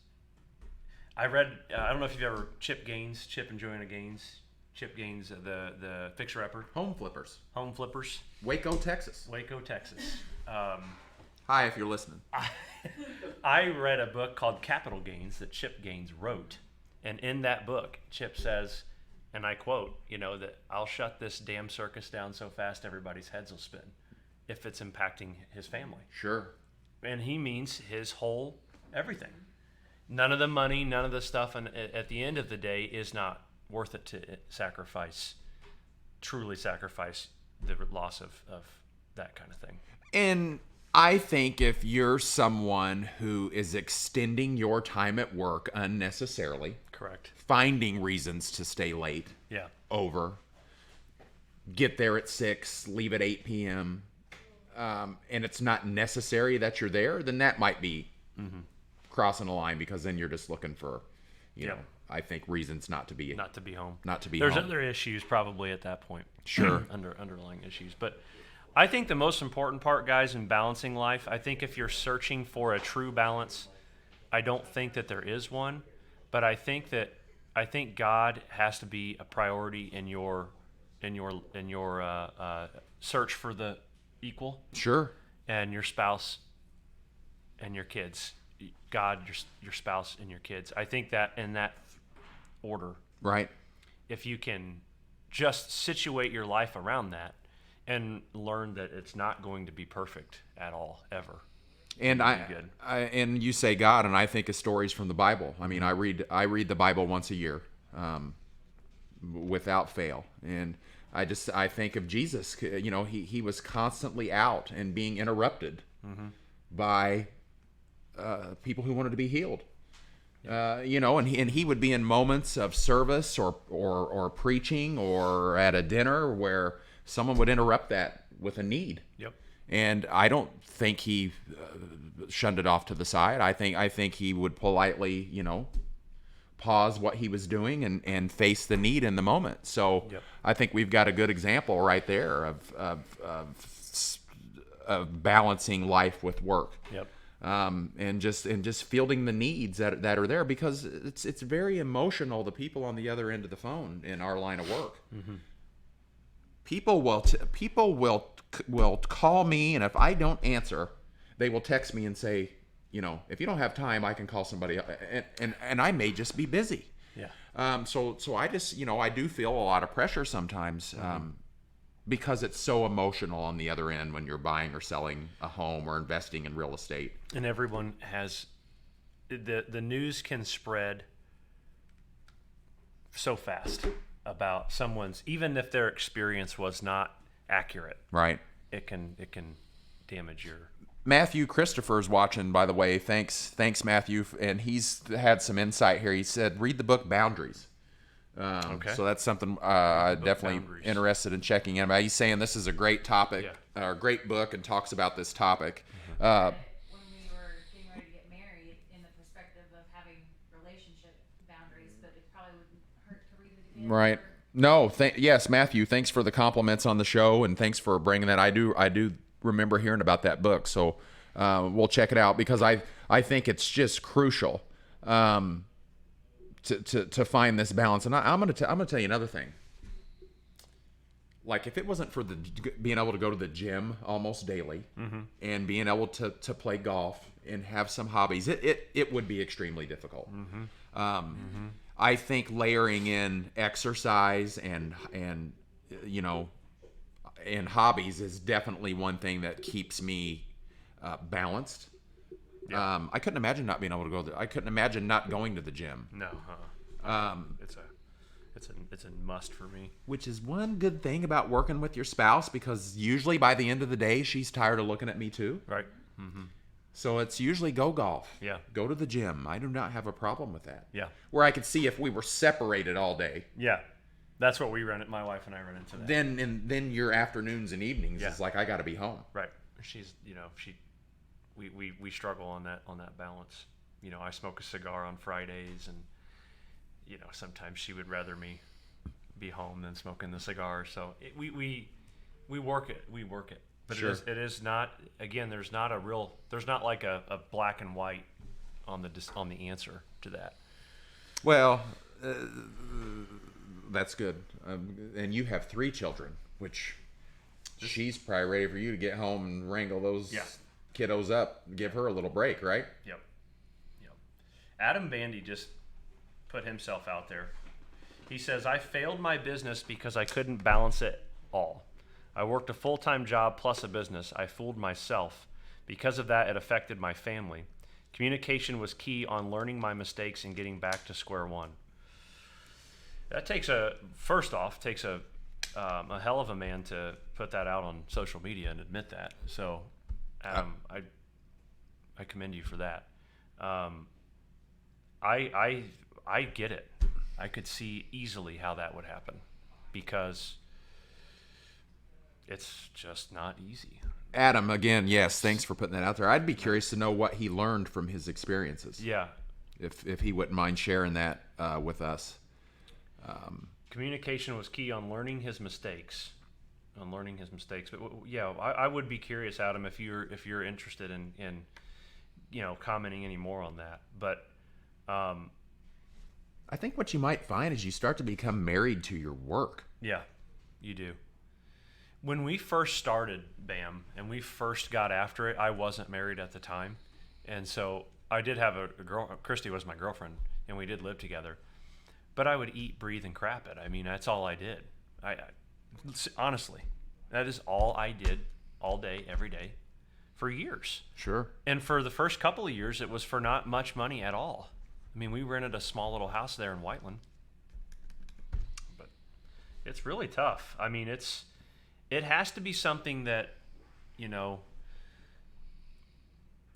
I read, I don't know if you've ever, Chip and Joanna Gaines, Chip Gaines, the fixer-upper. Home flippers. Home Flippers. Waco, Texas. Waco, Texas. Hi, if you're listening. I read a book called Capital Gains that Chip Gaines wrote. And in that book, Chip says, and I quote, that I'll shut this damn circus down so fast everybody's heads will spin if it's impacting his family. Sure. And he means his whole everything. None of the money, none of the stuff, and at the end of the day is not worth it to truly sacrifice the loss of that kind of thing. And I think if you're someone who is extending your time at work unnecessarily, Correct. finding reasons to stay late, Yeah. over, get there at 6, leave at 8 p.m., and it's not necessary that you're there, then that might be crossing the line, because then you're just looking for, you know, I think reasons not to be Not to be home. home. There's other issues probably at that point. Sure. Underlying issues. But I think the most important part, guys, in balancing life, I think if you're searching for a true balance, I don't think that there is one, but I think God has to be a priority in your search for the equal, Sure. and your spouse and your kids. God, your spouse and your kids. I think that in that order, Right. if you can just situate your life around that and learn that it's not going to be perfect at all, ever. And good. And you say God, and I think of stories from the Bible. I mean, I read the Bible once a year, without fail. And I think of Jesus. He was constantly out and being interrupted by people who wanted to be healed. And he would be in moments of service or preaching or at a dinner where someone would interrupt that with a need. Yep. And I don't think he shunned it off to the side. I think he would politely, pause what he was doing and face the need in the moment. So Yep. I think we've got a good example right there of balancing life with work. Yep. And just fielding the needs that are there, because it's very emotional. The people on the other end of the phone in our line of work, people will call me, and if I don't answer, they will text me and say, if you don't have time, I can call somebody, and I may just be busy. Yeah. So I just I do feel a lot of pressure sometimes. Because it's so emotional on the other end when you're buying or selling a home or investing in real estate. And everyone has the news can spread so fast about someone's, even if their experience was not accurate, Right. it can damage your. Matthew Christopher's watching, by the way. Thanks, Matthew. And he's had some insight here. He said, read the book Boundaries. Okay. So that's something definitely Boundaries. interested in checking in about. He's saying this is a great topic, or a great book, and talks about this topic. When we were getting ready to get married, in the perspective of having relationship boundaries, but it probably wouldn't hurt to read it again. Right. No. Yes, Matthew. Thanks for the compliments on the show, and thanks for bringing that. I do remember hearing about that book, so we'll check it out, because I think it's just crucial. To find this balance. And I'm gonna tell you another thing. Like, if it wasn't for being able to go to the gym almost daily, and being able to play golf and have some hobbies, it would be extremely difficult. I think layering in exercise and hobbies is definitely one thing that keeps me balanced. Yeah. I couldn't imagine not being able to go there. I couldn't imagine not going to the gym. No. It's a must for me. Which is one good thing about working with your spouse, because usually by the end of the day, she's tired of looking at me too. Right. So it's usually go golf. Yeah. Go to the gym. I do not have a problem with that. Yeah. Where I could see if we were separated all day, Yeah. That's what we run it. My wife and I run into that. Then your afternoons and evenings Yeah. is like, I got to be home. Right. She's, we struggle on that balance. I smoke a cigar on Fridays, and sometimes she would rather me be home than smoking the cigar. So we work it. We work it. But Sure. it is not, again, there's not like a black and white on the answer to that. Well, that's good. And you have 3 children, which she's probably ready for you to get home and wrangle those Yeah. kiddos up, give her a little break, right? Yep. Adam Bandy just put himself out there. He says, I failed my business because I couldn't balance it all. I worked a full-time job plus a business. I fooled myself. Because of that, it affected my family. Communication was key on learning my mistakes and getting back to square one. That takes a hell of a man to put that out on social media and admit that. So, Adam, I commend you for that. I get it. I could see easily how that would happen, because it's just not easy. Adam, again, yes, thanks for putting that out there. I'd be curious to know what he learned from his experiences. Yeah. If he wouldn't mind sharing that with us. Communication was key on learning his mistakes. But yeah, I would be curious, Adam, if you're interested in commenting any more on that. But I think what you might find is you start to become married to your work. yeah, you do. When we first started BAM and we first got after it, I wasn't married at the time. And so I did have a girl, Christy was my girlfriend, and we did live together. But I would eat, breathe, and crap it. I mean, that's all I did. I honestly, that is all I did all day, every day, for years. Sure. And for the first couple of years, it was for not much money at all. I mean, we rented a small little house there in Whiteland. But it's really tough. I mean, it has to be something that,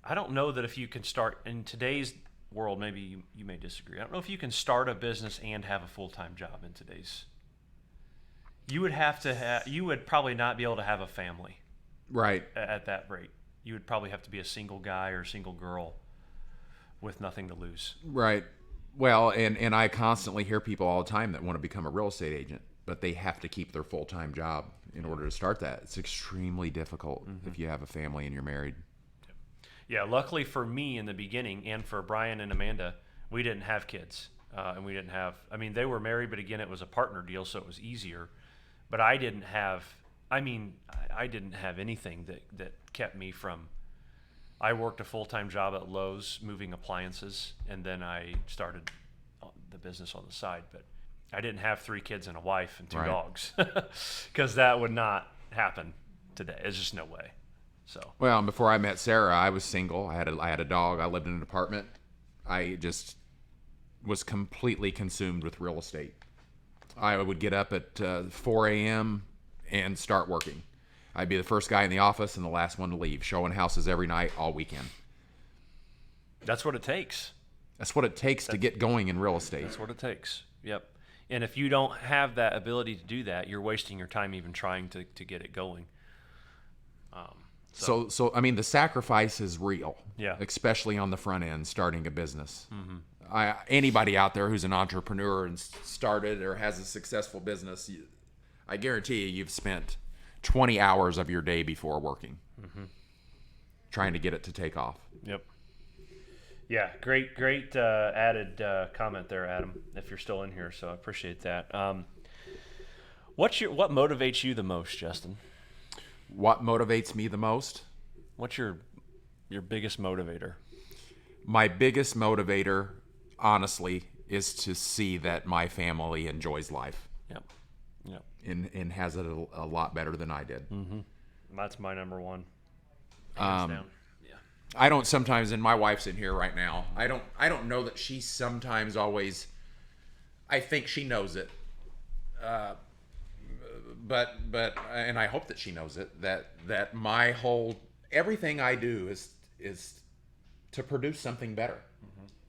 I don't know that if you can start in today's world, maybe you may disagree. I don't know if you can start a business and have a full-time job in today's. You would probably not be able to have a family. Right. At that rate. You would probably have to be a single guy or a single girl with nothing to lose. Right. Well, and I constantly hear people all the time that want to become a real estate agent, but they have to keep their full-time job in order to start that. It's extremely difficult if you have a family and you're married. Yeah, luckily for me in the beginning, and for Brian and Amanda, we didn't have kids. And we didn't have, they were married, but again, it was a partner deal, so it was easier. But I didn't have anything that kept me from. I worked a full-time job at Lowe's moving appliances, and then I started the business on the side. But I didn't have 3 kids and a wife and 2 Right. dogs, because that would not happen today. There's just no way. So Well, and before I met Sarah, I was single. I had a dog. I lived in an apartment. I just was completely consumed with real estate. I would get up at 4 a.m. and start working. I'd be the first guy in the office and the last one to leave, showing houses every night, all weekend. that's what it takes. That's what it takes to get going in real estate. That's what it takes. Yep. And if you don't have that ability to do that, you're wasting your time even trying to get it going. So the sacrifice is real. Yeah. Especially on the front end, starting a business. Anybody out there who's an entrepreneur and started or has a successful business, I guarantee you've spent 20 hours of your day before working, trying to get it to take off. Yep. Yeah, great added comment there, Adam, if you're still in here, so I appreciate that. What motivates you the most, Justin? What motivates me the most? What's your biggest motivator? My biggest motivator, honestly, is to see that my family enjoys life Yep. and has it a lot better than I did. That's my number one. Hands down. Yeah. I don't sometimes, and my wife's in here right now. I don't know that she sometimes always. I think she knows it, but and I hope that she knows it. That my whole everything I do is to produce something better,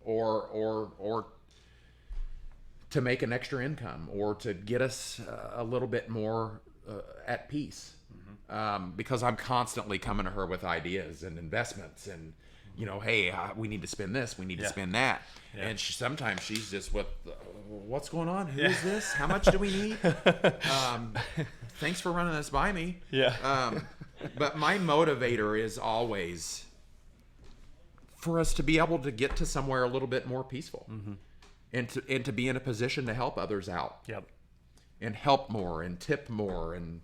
or to make an extra income or to get us a little bit more at peace. Because I'm constantly coming to her with ideas and investments and, hey, we need to spend this, we need to spend that. Yeah. And sometimes she's just what's going on? Who's this? How much do we need? Thanks for running this by me. Yeah. But my motivator is always for us to be able to get to somewhere a little bit more peaceful, and to be in a position to help others out. Yep. And help more and tip more and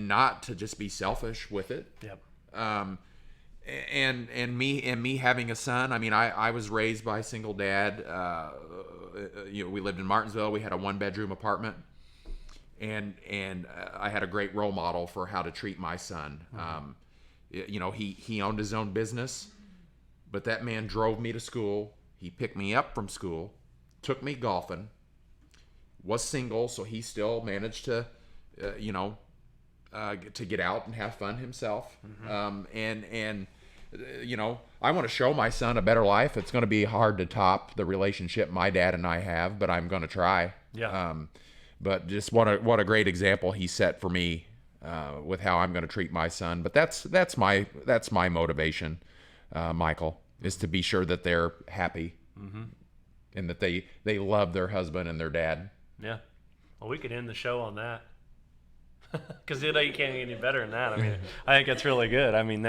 not to just be selfish with it. Yep. And me having a son. I mean, I was raised by a single dad. We lived in Martinsville. We had a 1-bedroom apartment, and I had a great role model for how to treat my son. He owned his own business, but that man drove me to school. He picked me up from school, took me golfing. Was single, so he still managed to, to get out and have fun himself. I want to show my son a better life. It's going to be hard to top the relationship my dad and I have, but I'm going to try. Yeah. But just what a great example he set for me with how I'm going to treat my son. But that's my motivation, Michael, is to be sure that they're happy and that they love their husband and their dad. Yeah. Well, we could end the show on that. Because you can't get any better than that. I mean, I think that's really good. I mean,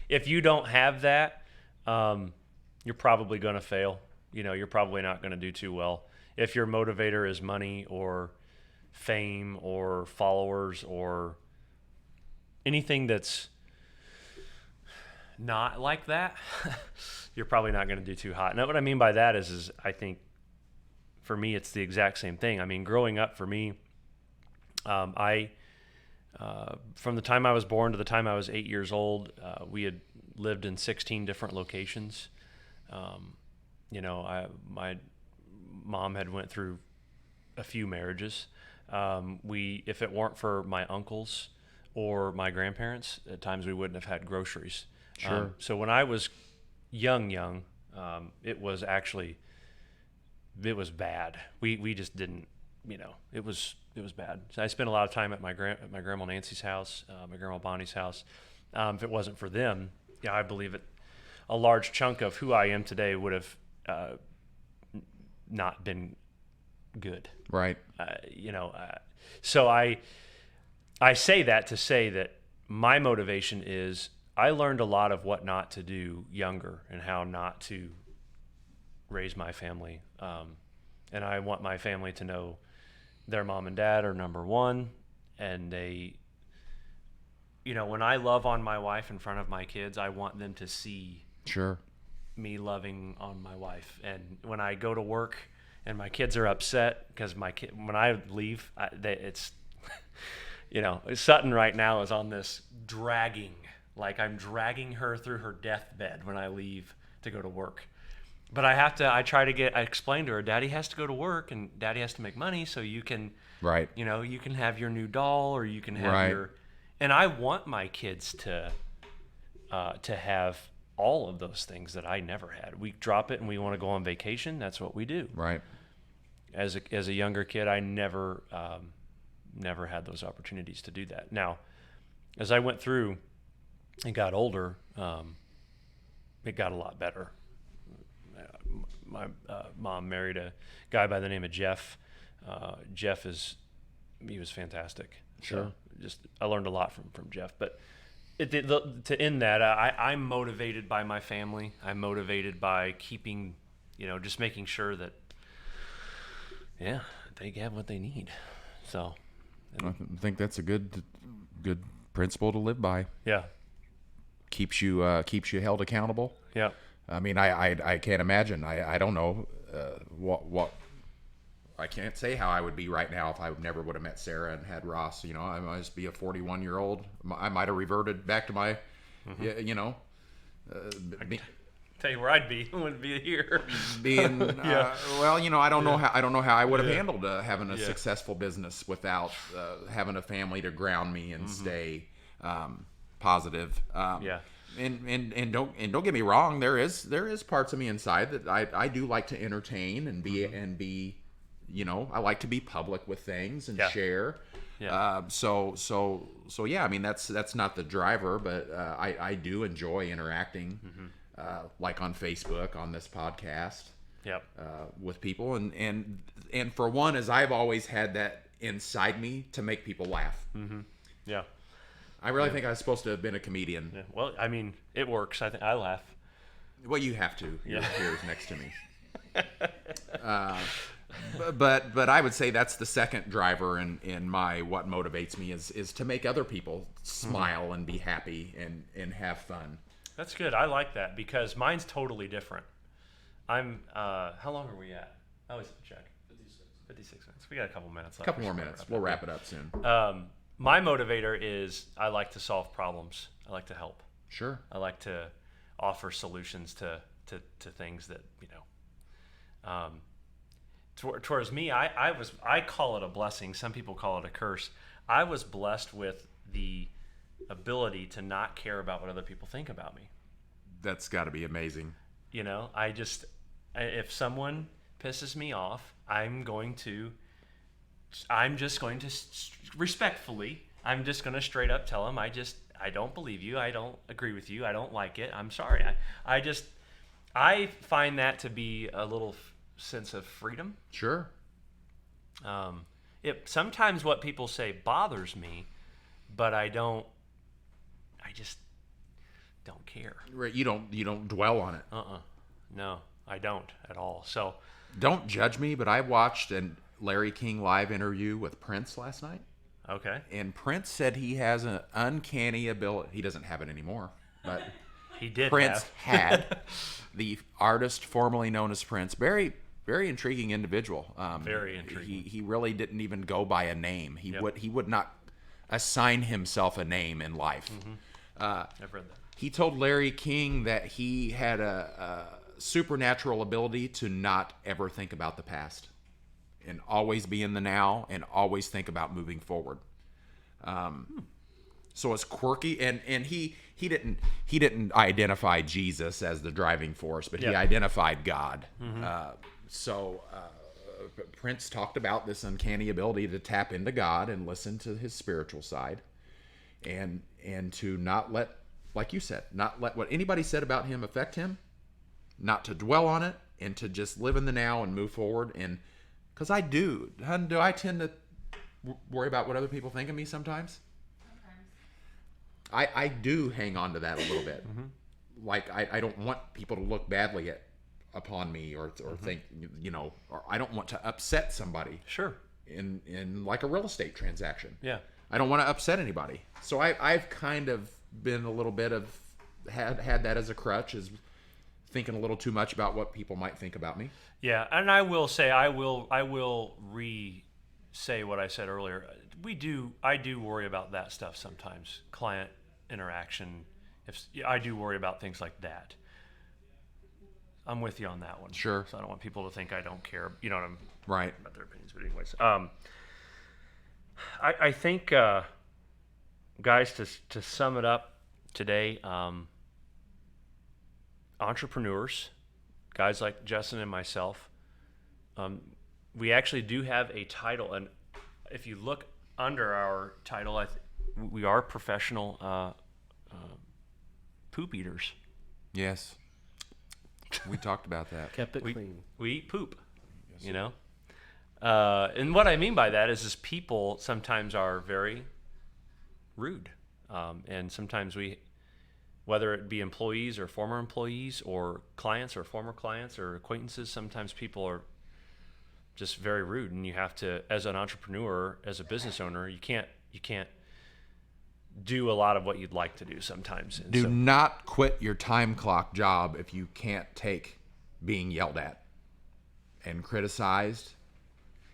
if you don't have that, you're probably going to fail. You're probably not going to do too well. If your motivator is money or fame or followers or anything that's not like that, you're probably not going to do too hot. And what I mean by that is I think for me, it's the exact same thing. I mean, growing up for me, from the time I was born to the time I was 8 years old, we had lived in 16 different locations. My mom had went through a few marriages. If it weren't for my uncles or my grandparents, at times we wouldn't have had groceries. Sure. So when I was young, it was bad. We just didn't, it was bad. So I spent a lot of time at my grandma Nancy's house, my grandma Bonnie's house. If it wasn't for them, I believe a large chunk of who I am today would have not been good. Right. So I say that to say that my motivation is I learned a lot of what not to do younger and how not to raise my family. And I want my family to know their mom and dad are number one. And they, when I love on my wife in front of my kids, I want them to see me loving on my wife. And when I go to work and my kids are upset because when I leave, it's, Sutton right now is on this dragging, like I'm dragging her through her deathbed when I leave to go to work. But I explain to her, Daddy has to go to work and Daddy has to make money so you can, you can have your new doll or you can have and I want my kids to have all of those things that I never had. We drop it and we want to go on vacation. That's what we do. Right. As a younger kid, I never had those opportunities to do that. Now, as I went through and got older, it got a lot better. My mom married a guy by the name of Jeff. Jeff he was fantastic. Sure. So I learned a lot from Jeff. But to end that, I'm motivated by my family. I'm motivated by keeping, just making sure that, they have what they need. So I think that's a good principle to live by. Yeah. Keeps you held accountable. Yeah. I mean, I can't imagine. I don't know what I can't say how I would be right now if I never would have met Sarah and had Ross. I might just be a 41-year-old. I might have reverted back to my, Tell you where I'd be. I wouldn't be here. Being I don't know how I would have handled having a successful business without having a family to ground me and stay positive. and don't get me wrong, there is parts of me inside that I do like to entertain and be I like to be public with things and Yeah. share. Yeah. So yeah, I mean that's not the driver, but I do enjoy interacting, like on Facebook, on this podcast, Yep. with people, and for one, is I've always had that inside me to make people laugh. Yeah. I really think I was supposed to have been a comedian. Yeah. Well, I mean, it works. I think I laugh. Well, you have to. You're Yeah. here next to me. But I would say that's the second driver in my what motivates me is to make other people smile and be happy and have fun. That's good. I like that because mine's totally different. I'm. How long are we at? I always have to check. 56 minutes. We got a couple minutes left. A couple more minutes. We'll wrap it up soon. My motivator is I like to solve problems. I like to help. Sure. I like to offer solutions to things that towards me. I call it a blessing. Some people call it a curse. I was blessed with the ability to not care about what other people think about me. That's got to be amazing. If someone pisses me off, I'm just going to respectfully, I'm just going to straight up tell them, I don't believe you. I don't agree with you. I don't like it. I'm sorry. I find that to be a little sense of freedom. Sure. Sometimes what people say bothers me, but I just don't care. Right. You don't dwell on it. No, I don't at all. So Don't judge me, but I watched a Larry King live interview with Prince last night. okay. And Prince said he has an uncanny ability. He doesn't have it anymore, but He did Prince have. had the artist formerly known as Prince. Very, very intriguing individual. Very intriguing. He really didn't even go by a name. He Yep. would not assign himself a name in life. I've read that. He told Larry King that he had a supernatural ability to not ever think about the past and always be in the now and always think about moving forward. So it's quirky, and he didn't identify Jesus as the driving force, but he Yeah. identified God. Prince talked about this uncanny ability to tap into God and listen to his spiritual side, and to not let, like you said, not let what anybody said about him affect him, not to dwell on it, and to just live in the now and move forward. And because I tend to worry about what other people think of me sometimes. I do hang on to that a little bit. Like I don't want people to look badly upon me or think, or I don't want to upset somebody Sure. in like a real estate transaction. Yeah. I don't want to upset anybody. So I've kind of been a little bit of had that as a crutch, is thinking a little too much about what people might think about me. Yeah, and I will say I will re-say what I said earlier. I do worry about that stuff sometimes. Client interaction. I do worry about things like that. I'm with you on that one. Sure. So I don't want people to think I don't care. You know what I'm Right. about their opinions. But anyways, I think guys, to sum it up today, entrepreneurs, guys like Justin and myself, we actually do have a title, and if you look under our title, we are professional poop eaters. Yes. We talked about that. Kept it clean. We eat poop, and what I mean by that is people sometimes are very rude, and sometimes whether it be employees or former employees or clients or former clients or acquaintances, sometimes people are just very rude, and you have to, as an entrepreneur, as a business owner, you can't do a lot of what you'd like to do sometimes. And Do not quit your time clock job if you can't take being yelled at and criticized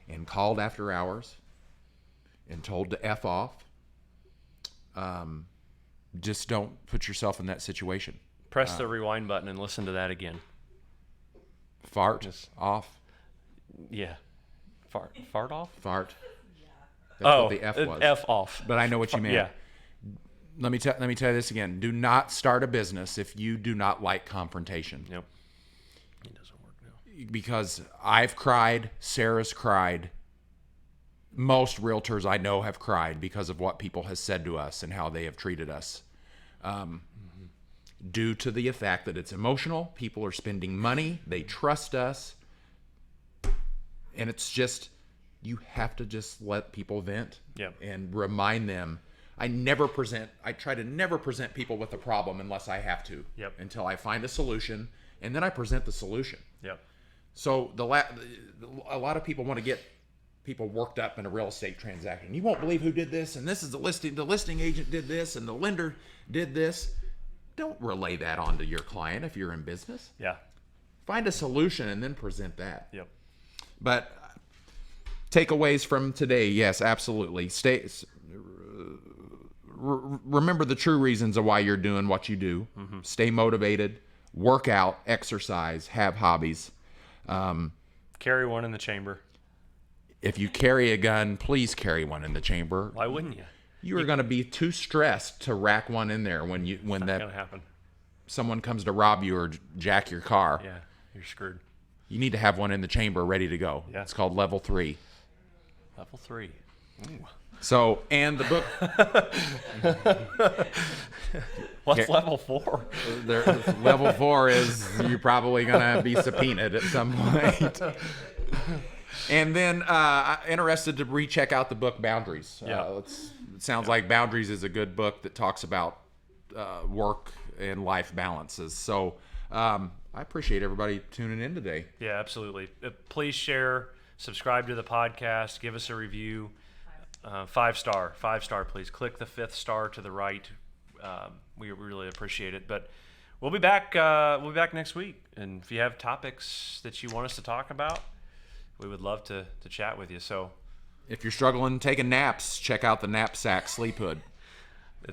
and called after hours and told to F off. Just don't put yourself in that situation. press the rewind button and listen to that again. Fart off. Yeah, fart off. Fart. That's what the F F was. off. But I know what you meant. Yeah, let me tell you this again. Do not start a business if you do not like confrontation. Yep. It doesn't work now. Because I've cried, Sarah's cried. Most realtors I know have cried because of what people have said to us and how they have treated us. Due to the fact that it's emotional, people are spending money, they trust us, and it's just, you have to just let people vent and remind them. I try to never present people with a problem unless I have to, until I find a solution, and then I present the solution. Yep. So a lot of people want to get people worked up in a real estate transaction. You won't believe who did this, and this is the listing agent did this, and the lender did this. Don't relay that onto your client if you're in business. Yeah. Find a solution and then present that. Yep. But takeaways from today, yes, absolutely. Remember the true reasons of why you're doing what you do. Stay motivated, work out, exercise, have hobbies. Carry one in the chamber. If you carry a gun, please carry one in the chamber. Why wouldn't you? You are going to be too stressed to rack one in there when It's that gonna happen. someone comes to rob you or jack your car. Yeah, you're screwed. You need to have one in the chamber ready to go. Yeah. It's called level 3. Level 3. Ooh. So, and the book. What's level 4? Level 4 is you're probably going to be subpoenaed at some point. And then interested to recheck out the book Boundaries. Yeah. It sounds like Boundaries is a good book that talks about work and life balances. So I appreciate everybody tuning in today. Yeah, absolutely. Please share, subscribe to the podcast, give us a review. 5-star, please. Click the 5th star to the right. We really appreciate it. But we'll be back. We'll be back next week. And if you have topics that you want us to talk about, we would love to chat with you. So If you're struggling taking naps, check out the Knapsack Sleep Hood.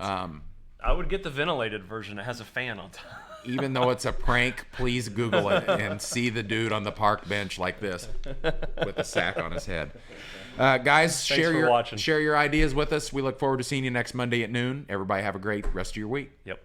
I would get the ventilated version. It has a fan on top. Even though it's a prank, please Google it and see the dude on the park bench like this with a sack on his head. Guys, for watching. share your ideas with us. We look forward to seeing you next Monday at noon. Everybody have a great rest of your week. Yep.